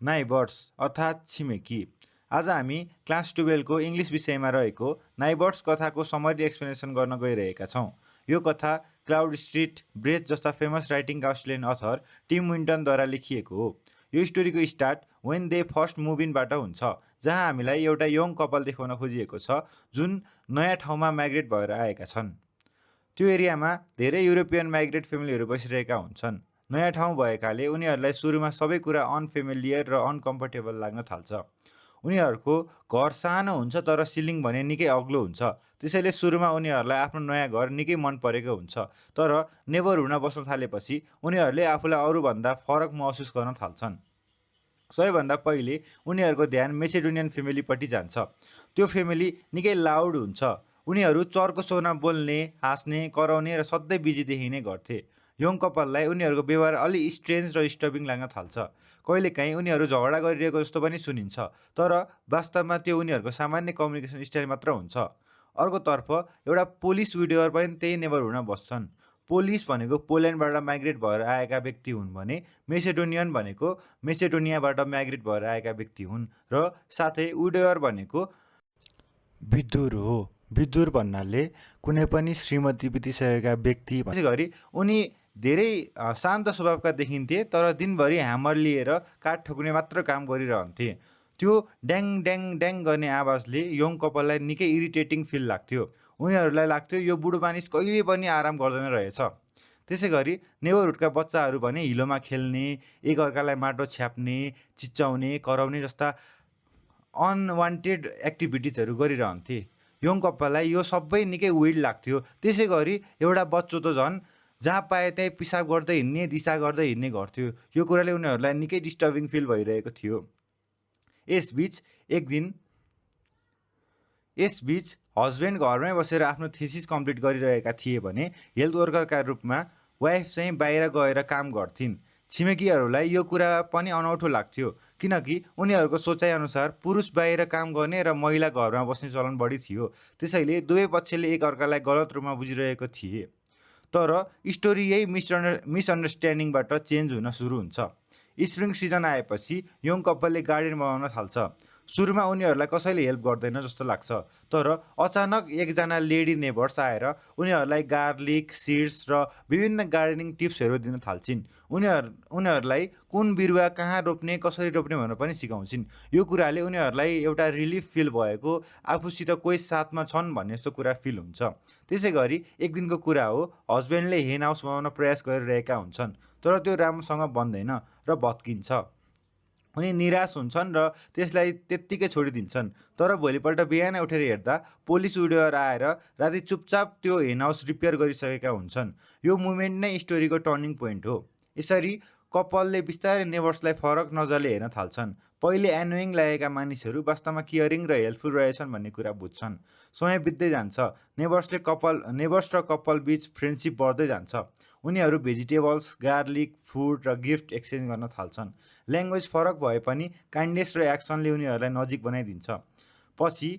Neighbours अर्थात् छिमेकी। आज हामी क्लास 12 को इङ्ग्लिस विषयमा रहेको नाइबर्स कथाको समरी एक्सप्लेनेसन गर्न गइरहेका छौँ। यो कथा क्लाउड स्ट्रिट ब्रेथ जस्ता फेमस राइटिङका अस्ट्रेलियन अथर टिम विन्टनद्वारा लेखिएको हो। यो स्टोरीको start when they first move इनबाट हुन्छ, जहाँ हामीलाई एउटा यङ कपाल देखाउन खोजिएको छ जुन नयाँ ठाउँमा माइग्रेट भएर आएका छन्। त्यो एरियामा धेरै युरोपियन माइग्रेट फ्यामिलीहरू बसिरहेका हुन्छन्। नयाँ ठाउँ भएकाले उनीहरूलाई सुरुमा सबै कुरा अनफेमिलियर र अनकम्फर्टेबल लाग्न थाल्छ। उनीहरूको घर सानो हुन्छ तर सिलिङ भने निकै अग्लो हुन्छ, त्यसैले सुरुमा उनीहरूलाई आफ्नो नयाँ घर निकै मन परेको हुन्छ। तर नेबर हुन बस्न थालेपछि उनीहरूले आफूलाई अरूभन्दा फरक महसुस गर्न थाल्छन्। सबैभन्दा पहिले उनीहरूको ध्यान मेसेडोनियन फ्यामिलीपट्टि जान्छ। त्यो फ्यामिली निकै लाउड हुन्छ। उनीहरू चर्को स्वरमा बोल्ने, हाँस्ने, कराउने र सधैँ बिजी देखिने गर्थे। यङ कपाललाई उनीहरूको व्यवहार अलि स्ट्रेन्ज र डिस्टर्बिङ लाग्न थाल्छ। कहिलेकाहीँ उनीहरू झगडा गरिरहेको जस्तो पनि सुनिन्छ, तर वास्तवमा त्यो उनीहरूको सामान्य कम्युनिकेसन स्टाइल मात्र हुन्छ। अर्कोतर्फ एउटा पोलिस विडोवर पनि त्यही नेबरहुडमा बस्छन्। पोलिस भनेको पोल्यान्डबाट माइग्रेट भएर आएका व्यक्ति हुन् भने मेसेडोनियन भनेको मेसेडोनियाबाट माइग्रेट भएर आएका व्यक्ति हुन् र साथै विडोवर भनेको विधुर हो। विधुर भन्नाले कुनै पनि श्रीमती बितिसकेका व्यक्ति। त्यसैगरी उनी धेरै शान्त स्वभावका देखिन्थे, तर दिनभरि ह्यामर लिएर काठ ठोक्ने मात्र काम गरिरहन्थे। त्यो ड्याङ ड्याङ ड्याङ गर्ने आवाजले यङ कपाललाई निकै इरिटेटिङ फिल लाग्थ्यो। उनीहरूलाई लाग्थ्यो यो बुढो मानिस कहिले पनि आराम गर्दैन रहेछ। त्यसैगरी नेबरहुडका बच्चाहरू भने हिलोमा खेल्ने, एकअर्कालाई माटो छ्याप्ने, चिच्याउने, कराउने जस्ता अनवान्टेड एक्टिभिटिजहरू गरिरहन्थे। यङ कपाललाई यो सबै निकै विर्ड लाग्थ्यो। त्यसैगरी एउटा बच्चो त झन् जहाँ पाए त्यहीँ पिसाब गर्दै हिँड्ने, दिशा गर्दै हिँड्ने गर्थ्यो। यो कुराले उनीहरूलाई निकै डिस्टर्बिङ फिल भइरहेको थियो। यसबीच हस्बेन्ड घरमै बसेर आफ्नो थेसिस कम्प्लिट गरिरहेका थिए भने हेल्थ वर्करका रूपमा वाइफ चाहिँ बाहिर गएर काम गर्थिन्। छिमेकीहरूलाई यो कुरा पनि अनौठो लाग्थ्यो, किनकि उनीहरूको सोचाइअनुसार पुरुष बाहिर काम गर्ने र महिला घरमा बस्ने चलन बढी थियो। त्यसैले दुवै पक्षले एकअर्कालाई गलत रूपमा बुझिरहेको थिए। तर स्टोरी यही मिसअन्डरस्ट्यान्डिङबाट चेन्ज हुन सुरु हुन्छ। स्प्रिङ सिजन आएपछि यङ कपालले गार्डन बनाउन थाल्छ। सुरुमा उनीहरूलाई कसैले हेल्प गर्दैन जस्तो लाग्छ, तर अचानक एकजना लेडी नेबर्स आएर उनीहरूलाई गार्लिक, सिड्स र विभिन्न गार्डनिङ टिप्सहरू दिन थाल्छिन्। उनीहरूलाई कुन बिरुवा कहाँ रोप्ने, कसरी रोप्ने भनेर पनि सिकाउँछिन्। यो कुराले उनीहरूलाई एउटा रिलिफ फिल भएको, आफूसित कोही साथमा छन् भन्ने जस्तो कुरा फिल हुन्छ। त्यसैगरी एक दिनको कुरा हो, हस्बेन्डले हेन हाउस बनाउन प्रयास गरिरहेका हुन्छन्, तर त्यो राम्रोसँग बन्दैन र भत्किन्छ। उनी निराश हुन्छन् र त्यसलाई त्यत्तिकै छोडिदिन्छन्। तर भोलिपल्ट बिहान उठेर हेर्दा पोलिस विडोवर आएर राति चुपचाप त्यो हेन हाउस रिपेयर गरिसकेका हुन्छन्। यो मुभमेन्ट नै स्टोरीको टर्निङ पोइन्ट हो। यसरी कपालले बिस्तारै नेबर्सलाई फरक नजरले हेर्न थाल्छन्। पहिले एनोइङ लागेका मानिसहरू वास्तवमा केयरिङ र हेल्पफुल रहेछन् भन्ने कुरा बुझ्छन्। समय बित्दै जान्छ। नेबर्स र कपाल बीच फ्रेन्डसिप बढ्दै जान्छ। उनीहरू भेजिटेबल्स, गार्लिक, फुड र गिफ्ट एक्सचेन्ज गर्न थाल्छन्। ल्याङ्ग्वेज फरक भए पनि काइन्डनेस र एक्सनले उनीहरूलाई नजिक बनाइदिन्छ। पछि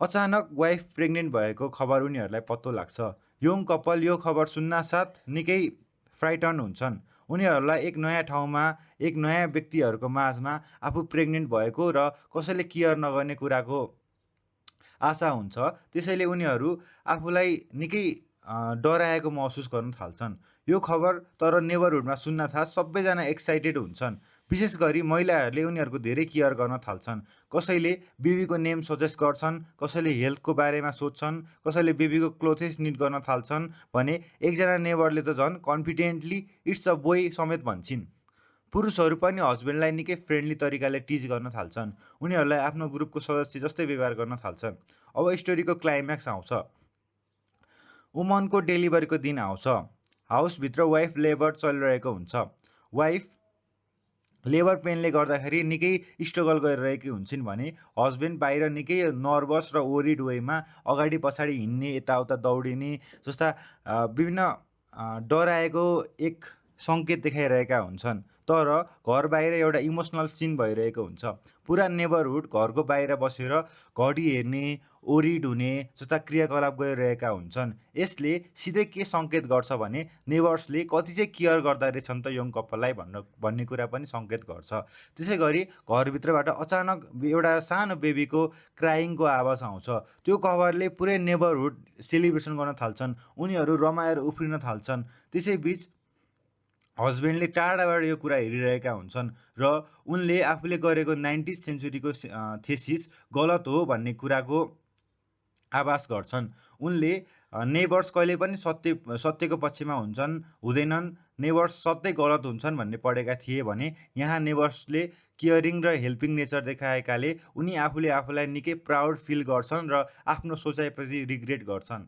अचानक वाइफ प्रेग्नेन्ट भएको खबर उनीहरूलाई पत्तो लाग्छ। यङ कपाल यो खबर सुन्नासाथ निकै फ्राइटन हुन्छन्। उनीहरूलाई एक नयाँ ठाउँमा, एक नयाँ व्यक्तिहरूको माझमा आफू प्रेग्नेन्ट भएको र कसैले केयर नगर्ने कुराको आशा हुन्छ। त्यसैले उनीहरू आफूलाई निकै डराएको महसुस गर्न थाल्छन्। यो खबर तर नेबरहुडमा सुन्नासाथ सबैजना एक्साइटेड हुन्छन्। विशेष गरी महिलाहरूले उनीहरूको धेरै केयर गर्न थाल्छन्। कसैले बेबीको नेम सजेस्ट गर्छन्, कसैले हेल्थको बारेमा सोध्छन्, कसैले बेबीको क्लोथेस निट गर्न थाल्छन् भने एकजना नेबरले त झन् कन्फिडेन्टली इट्स अ बोय समेत भन्छन्। पुरुषहरू पनि हस्बेन्डलाई निकै फ्रेन्डली तरिकाले टिज गर्न थाल्छन्। उनीहरूलाई आफ्नो ग्रुपको सदस्य जस्तै व्यवहार गर्न थाल्छन्। अब स्टोरीको क्लाइम्याक्स आउँछ। वुमनको डेलिभरीको दिन आउँछ। हाउसभित्र वाइफ लेबर चलिरहेको हुन्छ। वाइफ लेबर पेनले गर्दाखेरि निकै स्ट्रगल गरिरहेकी हुन्छन् भने हस्बेन्ड बाहिर निकै नर्भस र वरिड वेमा अगाडि पछाडि हिँड्ने, यताउता दौडिने जस्ता विभिन्न डराएको एक सङ्केत देखाइरहेका हुन्छन्, तर घर बाहिर एउटा इमोसनल सिन भइरहेको हुन्छ। पुरा नेबरहुड घरको बाहिर बसेर घडी हेर्ने, ओरिड हुने जस्ता क्रियाकलाप गरिरहेका हुन्छन्। यसले सिधै के सङ्केत गर्छ भने नेबर्सले कति चाहिँ केयर गर्दा रहेछन् त यङ कपाललाई भन्ने कुरा पनि सङ्केत गर्छ। त्यसै गरी घरभित्रबाट अचानक एउटा सानो बेबीको क्राइङको आवाज आउँछ। त्यो खबरले पुरै नेबरहुड सेलिब्रेसन गर्न थाल्छन्। उनीहरू रमाएर उफ्रिन थाल्छन्। त्यसैबीच हस्बेन्डले टाढाबाट यो कुरा हेरिरहेका हुन्छन् र उनले आफूले गरेको 90s सेन्चुरीको थेसिस गलत हो भन्ने कुराको आभास गर्छन्। उनले नेबर्स कहिले पनि सत्यको पक्षमा हुँदैनन्, नेबर्स सधैँ गलत हुन्छन् भन्ने पढेका थिए भने यहाँ नेबर्सले केयरिङ र हेल्पिङ नेचर देखाएकाले उनी आफूले आफूलाई निकै प्राउड फिल गर्छन् र आफ्नो सोचाइपछि रिग्रेट गर्छन्।